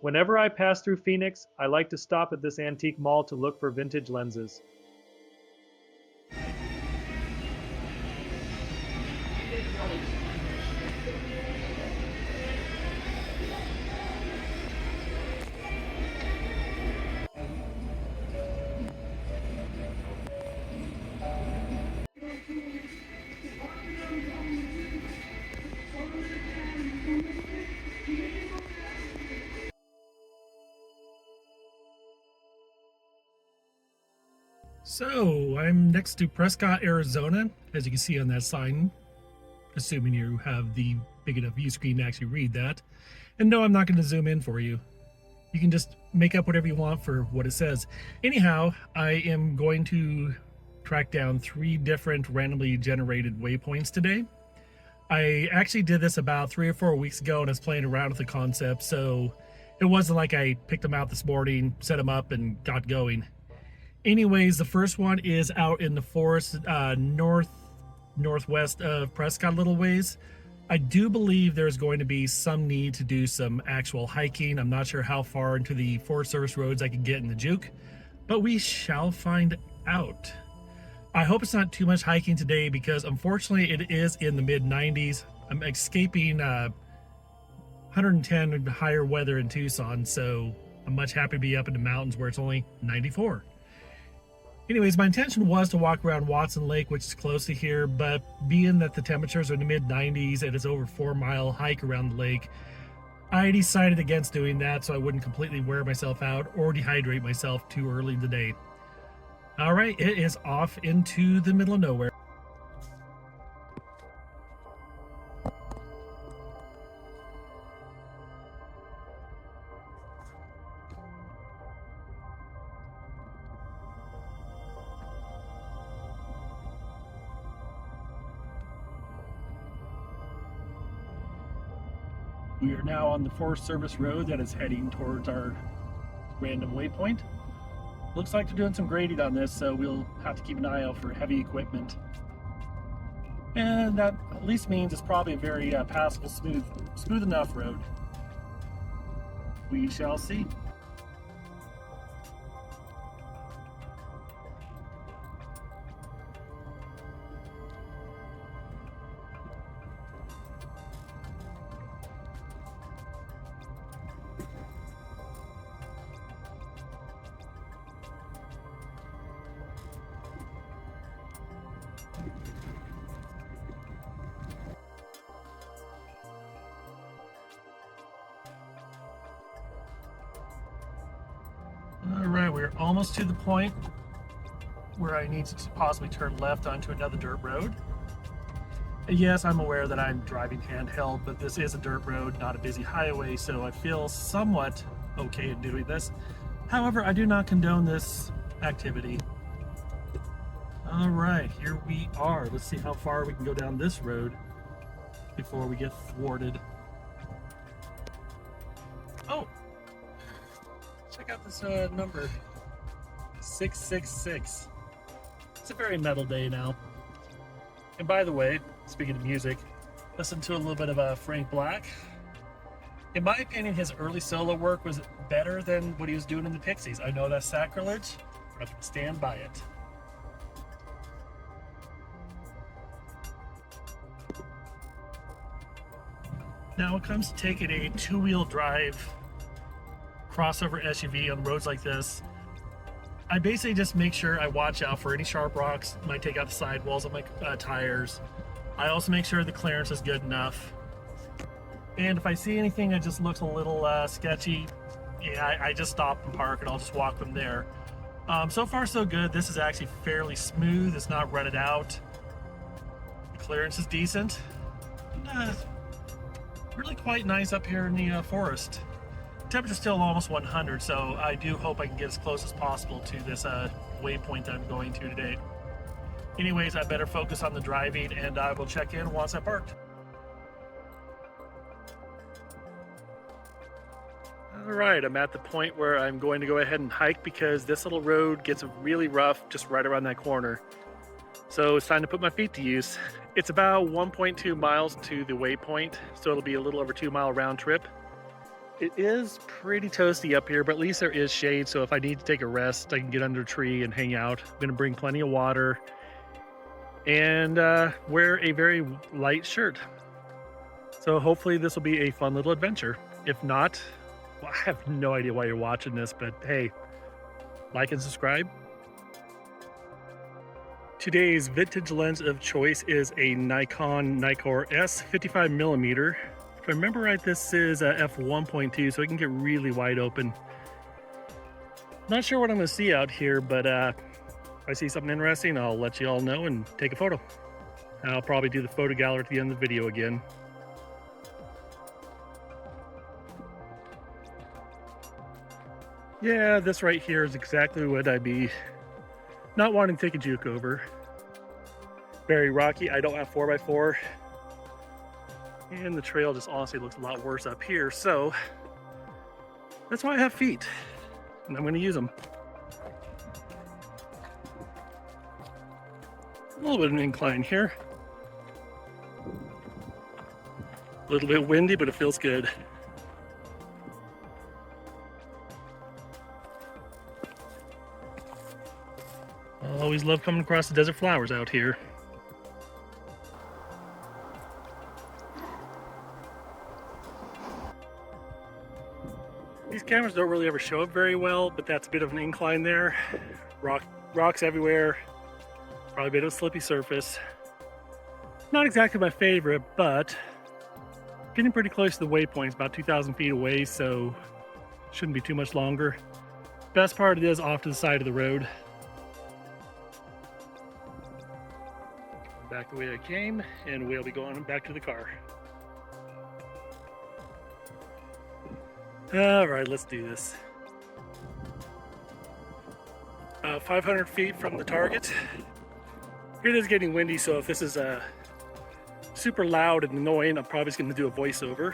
Whenever I pass through Phoenix, I like to stop at this antique mall to look for vintage lenses. So, I'm next to Prescott, Arizona, as you can see on that sign, assuming you have the big enough view screen to actually read that. And no, I'm not going to zoom in for you. You can just make up whatever you want for what it says. Anyhow, I am going to track down 3 different randomly generated waypoints today. I actually did this about 3 or 4 weeks ago and I was playing around with the concept, so it wasn't like I picked them out this morning, set them up, and got going. Anyways, the first one is out in the forest northwest of Prescott a little ways. I do believe there's going to be some need to do some actual hiking. I'm not sure how far into the Forest Service roads I can get in the juke, but we shall find out. I hope it's not too much hiking today because unfortunately it is in the mid 90s. I'm escaping 110 and higher weather in Tucson, so I'm much happy to be up in the mountains where it's only 94. Anyways, my intention was to walk around Watson Lake, which is close to here, but being that the temperatures are in the mid 90s and it's over 4-mile hike around the lake, I decided against doing that so I wouldn't completely wear myself out or dehydrate myself too early in the day. All right, it is off into the middle of nowhere. We are now on the Forest Service road that is heading towards our random waypoint. Looks like they're doing some grading on this, so we'll have to keep an eye out for heavy equipment. And that at least means it's probably a very passable, smooth enough road. We shall see. Alright, we're almost to the point where I need to possibly turn left onto another dirt road. Yes, I'm aware that I'm driving handheld, but this is a dirt road, not a busy highway, so I feel somewhat okay in doing this. However, I do not condone this activity. Alright, here we are. Let's see how far we can go down this road before we get thwarted. Oh! Check out this number, 666. It's a very metal day now. And by the way, speaking of music, listen to a little bit of Frank Black. In my opinion, his early solo work was better than what he was doing in the Pixies. I know that's sacrilege, but I can stand by it. Now, when it comes to taking a 2-wheel drive crossover SUV on roads like this, I basically just make sure I watch out for any sharp rocks. Might take out the sidewalls of my tires. I also make sure the clearance is good enough. And if I see anything that just looks a little sketchy, yeah, I just stop and park and I'll just walk from there. So far so good. This is actually fairly smooth. It's not rutted out. The clearance is decent. Really quite nice up here in the forest. Temperature's still almost 100, so I do hope I can get as close as possible to this waypoint that I'm going to today. Anyways, I better focus on the driving and I will check in once I parked. Alright, I'm at the point where I'm going to go ahead and hike because this little road gets really rough just right around that corner. So it's time to put my feet to use. It's about 1.2 miles to the waypoint, so it'll be a little over 2-mile round trip. It is pretty toasty up here, but at least there is shade, so if I need to take a rest, I can get under a tree and hang out. I'm gonna bring plenty of water and wear a very light shirt. So hopefully this will be a fun little adventure. If not, well, I have no idea why you're watching this, but hey, like and subscribe. Today's vintage lens of choice is a Nikon Nikkor-S 55mm. If I remember right, this is a f1.2, so it can get really wide open. Not sure what I'm going to see out here, but if I see something interesting, I'll let you all know and take a photo. I'll probably do the photo gallery at the end of the video again. Yeah, this right here is exactly what I'd be not wanting to take a juke over. Very rocky. I don't have 4x4. And the trail just honestly looks a lot worse up here. So that's why I have feet. And I'm going to use them. A little bit of an incline here. A little bit windy, but it feels good. I always love coming across the desert flowers out here. These cameras don't really ever show up very well, but that's a bit of an incline there. Rocks everywhere. Probably a bit of a slippy surface. Not exactly my favorite, but getting pretty close to the waypoints, about 2,000 feet away, so shouldn't be too much longer. Best part of it is off to the side of the road. Back the way I came, and we'll be going back to the car. All right, let's do this. 500 feet from the target. It is getting windy, so if this is super loud and annoying, I'm probably just going to do a voiceover.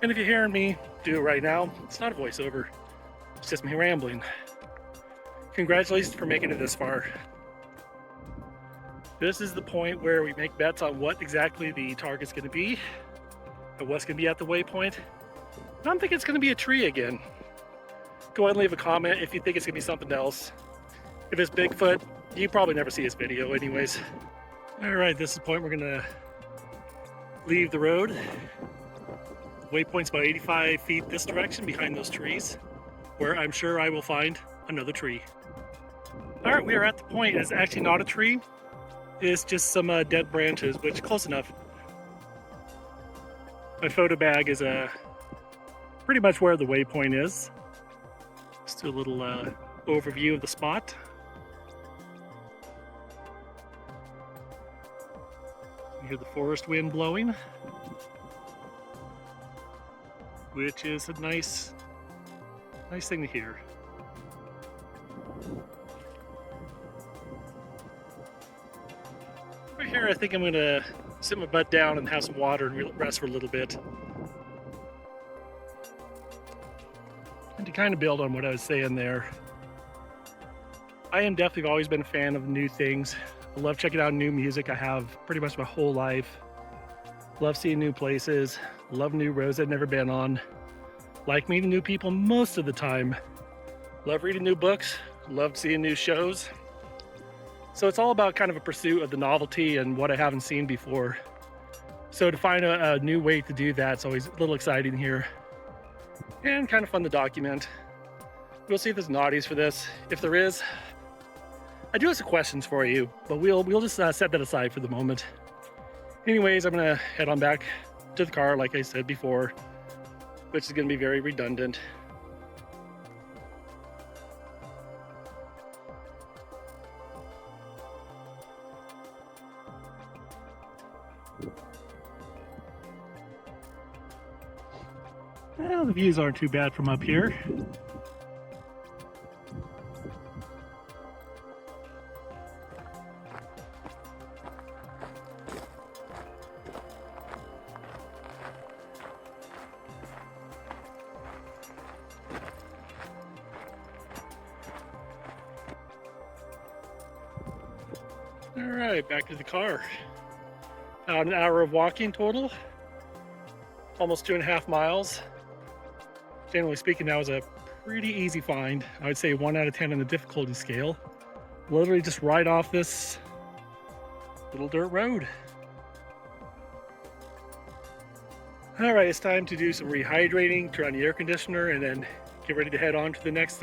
And if you're hearing me do it right now, it's not a voiceover. It's just me rambling. Congratulations for making it this far. This is the point where we make bets on what exactly the target's going to be and what's going to be at the waypoint. I'm thinking it's going to be a tree again. Go ahead and leave a comment if you think it's going to be something else. If it's Bigfoot, you probably never see this video anyways. All right, this is the point we're going to leave the road. Waypoint's about 85 feet this direction behind those trees, where I'm sure I will find another tree. All right, we are at the point. It's actually not a tree. It's just some dead branches, which close enough. My photo bag is pretty much where the waypoint is. Let's do a little overview of the spot. You hear the forest wind blowing, which is a nice thing to hear. Right here, I think I'm gonna sit my butt down and have some water and rest for a little bit. And to kind of build on what I was saying there, I am definitely always been a fan of new things. I love checking out new music. I have pretty much my whole life. Love seeing new places. Love new roads I've never been on. Like meeting new people most of the time. Love reading new books. Love seeing new shows. So it's all about kind of a pursuit of the novelty and what I haven't seen before. So to find a new way to do that, it's always a little exciting here. And kind of fun to document. We'll see if there's naughties for this. If there is, I do have some questions for you, but we'll just set that aside for the moment. Anyways, I'm gonna head on back to the car, like I said before, which is gonna be very redundant. Well, the views aren't too bad from up here. All right, back to the car. About an hour of walking total. Almost 2.5 miles. Generally speaking, that was a pretty easy find. I would say 1 out of 10 on the difficulty scale. Literally just right off this little dirt road. All right, it's time to do some rehydrating, turn on the air conditioner, and then get ready to head on to the next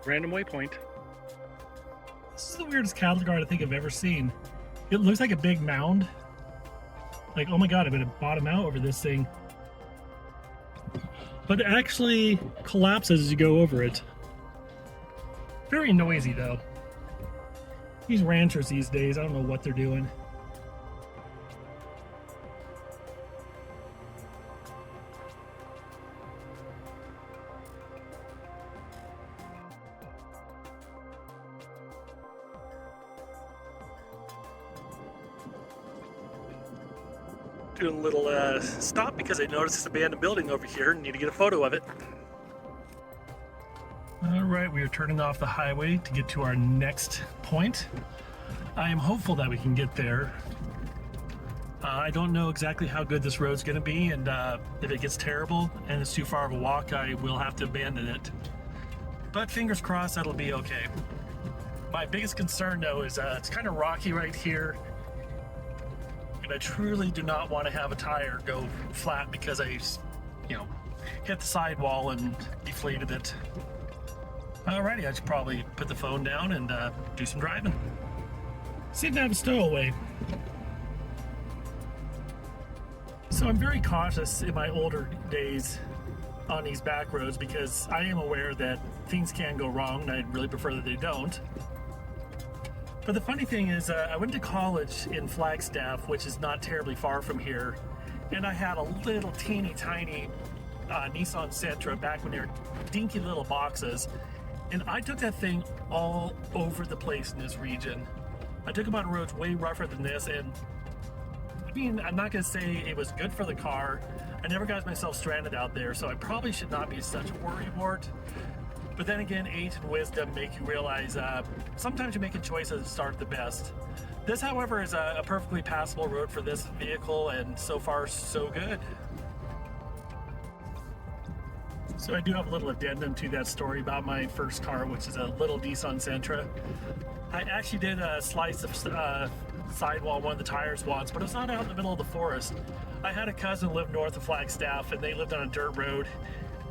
random waypoint. This is the weirdest cattle guard I think I've ever seen. It looks like a big mound. Like, oh my god, I'm gonna bottom out over this thing. But it actually collapses as you go over it. Very noisy though. These ranchers these days, I don't know what they're doing. Doing a little stop because I noticed this abandoned building over here and need to get a photo of it. All right, we are turning off the highway to get to our next point. I am hopeful that we can get there. I don't know exactly how good this road's going to be, and if it gets terrible and it's too far of a walk, I will have to abandon it. But fingers crossed, that'll be okay. My biggest concern though is it's kind of rocky right here. And I truly do not want to have a tire go flat because I, hit the sidewall and deflated it. Alrighty, I should probably put the phone down and do some driving. See if I have a stowaway. So I'm very cautious in my older days on these back roads because I am aware that things can go wrong and I'd really prefer that they don't. But the funny thing is, I went to college in Flagstaff, which is not terribly far from here, and I had a little teeny tiny Nissan Sentra back when they were dinky little boxes, and I took that thing all over the place in this region. I took them on roads way rougher than this, and I mean, I'm not going to say it was good for the car. I never got myself stranded out there, so I probably should not be such a worrywart. But then again, age and wisdom make you realize sometimes you're making choices that aren't the best. This, however, is a perfectly passable road for this vehicle, and so far, so good. So I do have a little addendum to that story about my first car, which is a little Nissan Sentra. I actually did a slice of sidewall on one of the tires once, but it was not out in the middle of the forest. I had a cousin who lived north of Flagstaff, and they lived on a dirt road.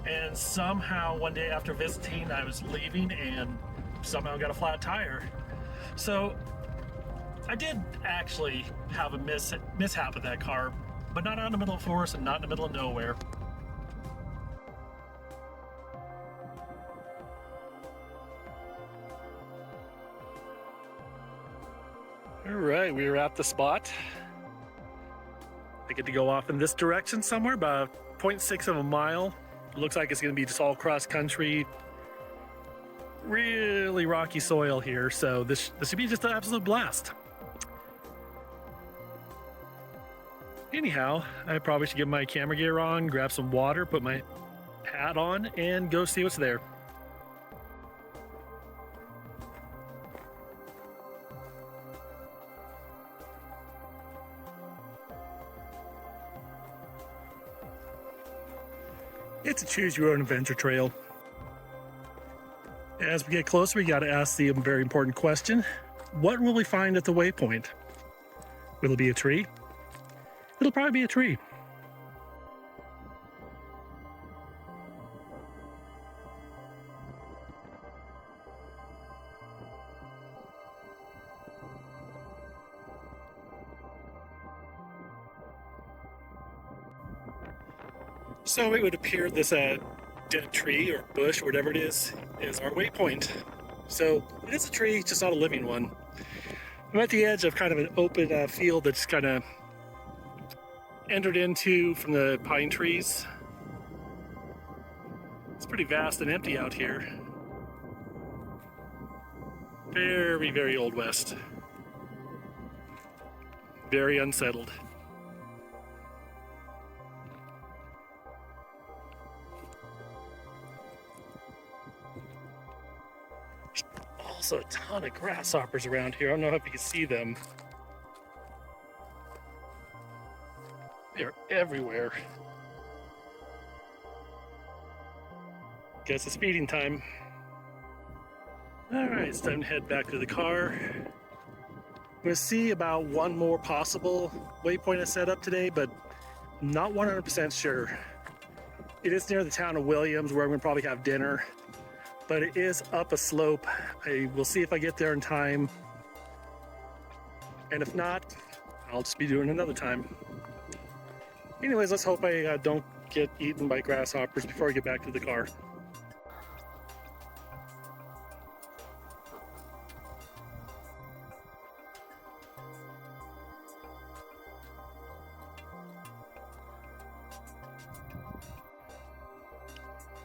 And somehow one day after visiting, I was leaving and somehow got a flat tire. So I did actually have a mishap with that car, but not out in the middle of the forest and not in the middle of nowhere. All right, we are at the spot. I get to go off in this direction somewhere, about 0.6 of a mile. It looks like it's going to be just all cross country, really rocky soil here, so this should be just an absolute blast. Anyhow, I probably should get my camera gear on, grab some water, put my hat on, and go see what's there. It's a choose your own adventure trail. As we get closer, we got to ask the very important question: what will we find at the waypoint? Will it be a tree? It'll probably be a tree. So it would appear this dead tree or bush, or whatever it is our waypoint. So it is a tree, just not a living one. I'm at the edge of kind of an open field that's kind of entered into from the pine trees. It's pretty vast and empty out here. Very, very Old West. Very unsettled. Also a ton of grasshoppers around here. I don't know if you can see them. They're everywhere. Guess it's feeding time. All right, it's time to head back to the car. I'm gonna see about one more possible waypoint I set up today, but not 100% sure. It is near the town of Williams where I'm gonna probably have dinner, but it is up a slope. I will see if I get there in time. And if not, I'll just be doing another time. Anyways, let's hope I don't get eaten by grasshoppers before I get back to the car.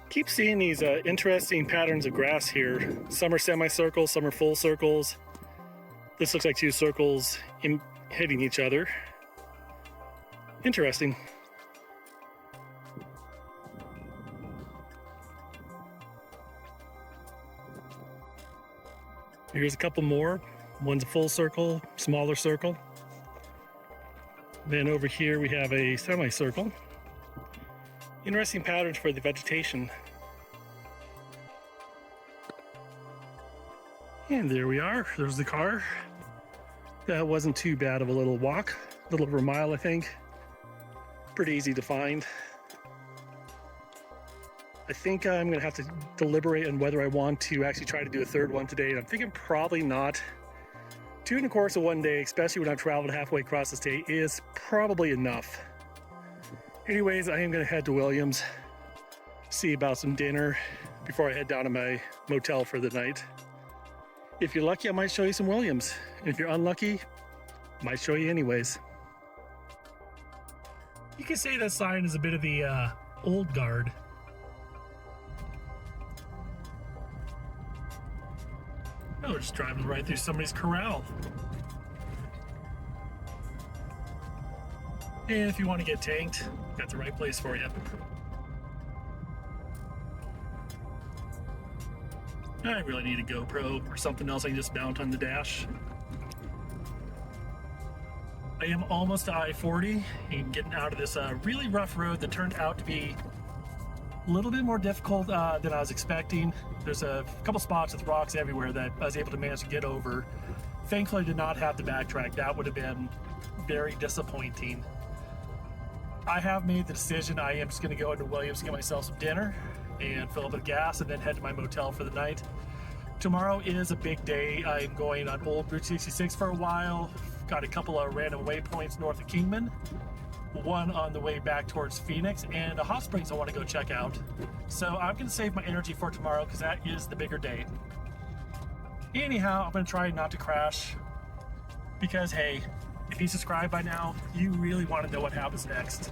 Keep seeing these interesting patterns of grass here. Some are semicircles, some are full circles. This looks like two circles hitting each other. Interesting. Here's a couple more. One's a full circle, smaller circle. Then over here we have a semicircle. Interesting patterns for the vegetation. And there we are, there's the car. That wasn't too bad of a little walk, a little over a mile, I think. Pretty easy to find. I think I'm gonna have to deliberate on whether I want to actually try to do a third one today. And I'm thinking probably not. 2 in the course of one day, especially when I've traveled halfway across the state, is probably enough. Anyways, I am gonna head to Williams, see about some dinner before I head down to my motel for the night. If you're lucky, I might show you some Williams. And if you're unlucky, I might show you anyways. You can say that sign is a bit of the old guard. Oh, we're just driving right through somebody's corral. And if you want to get tanked, got the right place for you. I really need a GoPro or something else I can just mount on the dash. I am almost to I-40 and getting out of this really rough road that turned out to be a little bit more difficult than I was expecting. There's a couple spots with rocks everywhere that I was able to manage to get over. Thankfully, I did not have to backtrack. That would have been very disappointing. I have made the decision. I am just going to go into Williams, get myself some dinner and fill up with gas and then head to my motel for the night. Tomorrow is a big day. I'm going on Old Route 66 for a while. Got a couple of random waypoints north of Kingman, one on the way back towards Phoenix, and a hot springs I want to go check out. So I'm going to save my energy for tomorrow because that is the bigger day. Anyhow, I'm going to try not to crash because, hey, if you subscribe by now, you really want to know what happens next.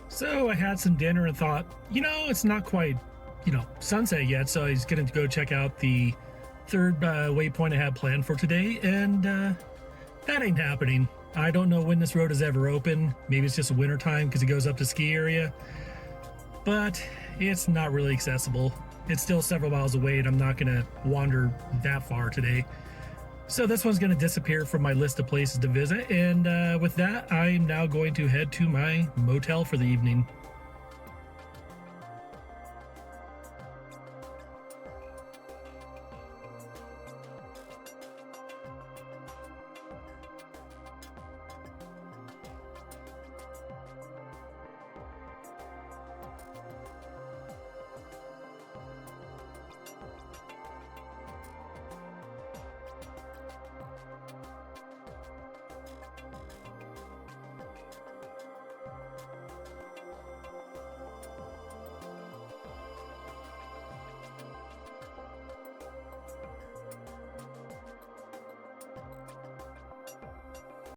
So I had some dinner and thought, it's not quite, sunset yet, so I was going to go check out the third waypoint I had planned for today, and that ain't happening. I don't know when this road is ever open. Maybe it's just winter time because it goes up to ski area, but it's not really accessible. It's still several miles away, and I'm not going to wander that far today. So this one's going to disappear from my list of places to visit, and with that, I am now going to head to my motel for the evening.